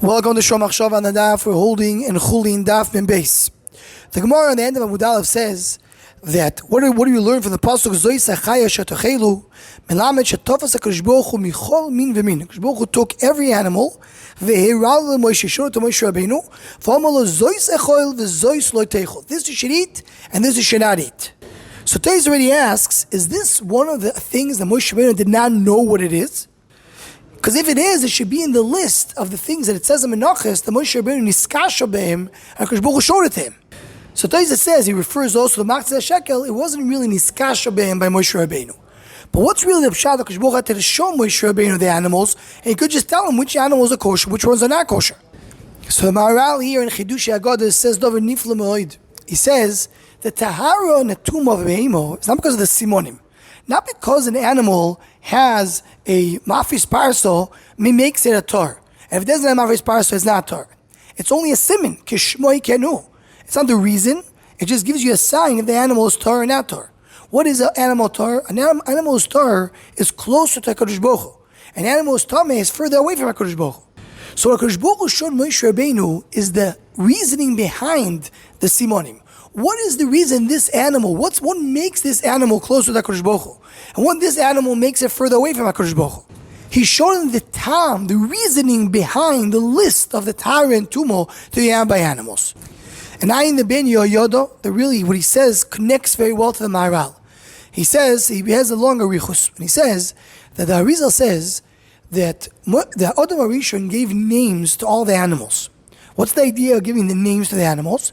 Welcome to Shom Achshav on the Daf. We're holding in Chulin Daf Ben Beis. The Gemara on the end of Amud Aleph says that what do you learn from the pasuk Zois Achaya Shetachelu Melamed Shetofas Hakadosh Baruch Hu Michol Min V'Min. Hakadosh Baruch Hu took every animal ve'hiral Moshe showed it to Moshe Rabbeinu. V'amalo Zois Echoil v'Zois Lo Teichol. This you should eat and this you should not eat. So Teiz already asks, is this one of the things that Moshe Rabbeinu did not know what it is? Because if it is, it should be in the list of the things that it says in Menachos, the Moshe Rabbeinu niskasha behem, and Hakadosh Baruch Hu showed it to him. So Taiza says, he refers also to Machzeh Shekel, it wasn't really niskasha behem by Moshe Rabbeinu. But what's really the pshat? Hakadosh Baruch Hu had to show Moshe Rabbeinu the animals, and he could just tell him which animals are kosher, which ones are not kosher. So the Maharal here in Chidushei Haggadah says, Dover Nifla Me'od. He says, the Tahara and the Tum of Behemoth is not because of the Simonim. Not because an animal has a mafis parso, makes it a tar. And if it doesn't have mafis parso, it's not a tar. It's only a siman, kishmoi kenu. It's not the reason, it just gives you a sign if the animal is tar or not tar. What is an animal tar? An animal's tar is closer to HaKadosh Baruch Hu. An animal's tameh is further away from HaKadosh Baruch Hu. So what HaKadosh Baruch Hu showed Moshe Rabbeinu is the reasoning behind the simonim. What is the reason this animal, what makes this animal closer to HaKadosh Baruch Hu? And what this animal makes it further away from HaKadosh Baruch Hu? He's showing the tam, the reasoning behind the list of the tar and tumo to be had by animals. And I in the Ben Yoyodo, really what he says connects very well to the Maharal. He says, he has a longer richus, and he says that the Arizal says that the Adam Arishon gave names to all the animals. What's the idea of giving the names to the animals?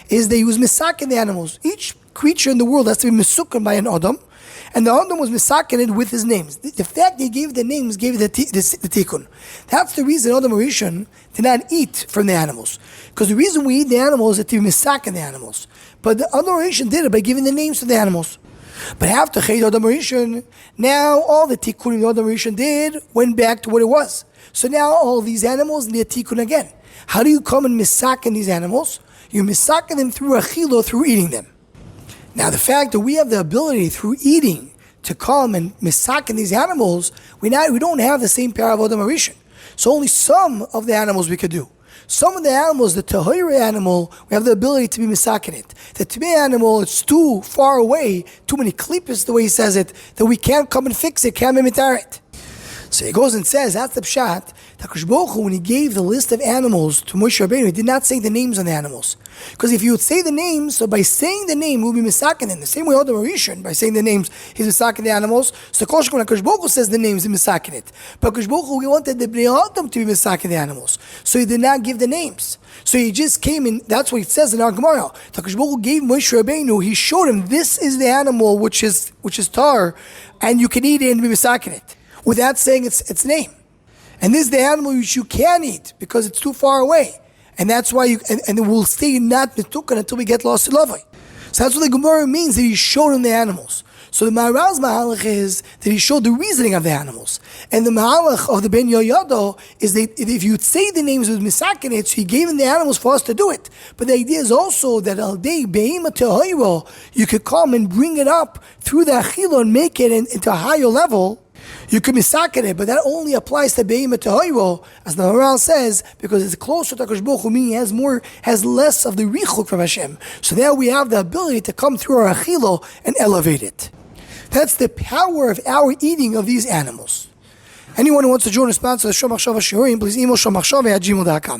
Is that he was misakin the animals. Each creature in the world has to be misukan by an Adam, and the Adam was misakin with his names. The fact that he gave the names gave the tikkun. That's the reason Adam Rishon did not eat from the animals. Because the reason we eat the animals is to be misakin the animals. But the Adam Rishon did it by giving the names to the animals. But after Chet Adam Rishon, now all the tikkunim Adam Rishon did went back to what it was. So now all these animals need a tikkun again. How do you come and misakin these animals? You misakin them through achilo, through eating them. Now the fact that we have the ability through eating to come and misakin these animals, we don't have the same power of Adam Arishon. So only some of the animals we could do. Some of the animals, the tahira animal, we have the ability to be misakin it. The tamei animal, it's too far away, too many klippas, the way he says it, that we can't come and fix it, can't imitar it. So he goes and says, that's the pshat, that Hakadosh Baruch Hu, when he gave the list of animals to Moshe Rabbeinu, he did not say the names on the animals. Because if you would say the names, so by saying the name, we'll be misakin them. The same way Adam Arishon, by saying the names, he's misakin the animals. So when Hakadosh Baruch Hu says the names, he's misakin it. But Hakadosh Baruch Hu, he wanted the Bnei Adam to be misakin the animals. So he did not give the names. So he just came in, that's what it says in our Gemara. Hakadosh Baruch Hu gave Moshe Rabbeinu, he showed him, this is the animal which is tar, and you can eat it and be misakin it, without saying its name. And this is the animal which you can't eat because it's too far away. And that's why and it will stay not metukan until we get lost to Lavai. So that's what the Gemara means, that he showed him the animals. So the Maharal's Mahalach is that he showed the reasoning of the animals. And the Mahalach of the Ben Yoyado is that if you say the names with misakin it, so he gave him the animals for us to do it. But the idea is also that al day be'ema tehayro, you could come and bring it up through the achilo and make it into a higher level. You could misakin it, but that only applies to Be'ima Tehayro, as the Maharal says, because it's closer to HaKadosh Baruch Hu, meaning has less of the richuk from Hashem. So now we have the ability to come through our achilo and elevate it. That's the power of our eating of these animals. Anyone who wants to join a sponsor of Shom Achshav Shiurim, please email shomachshav@gmail.com.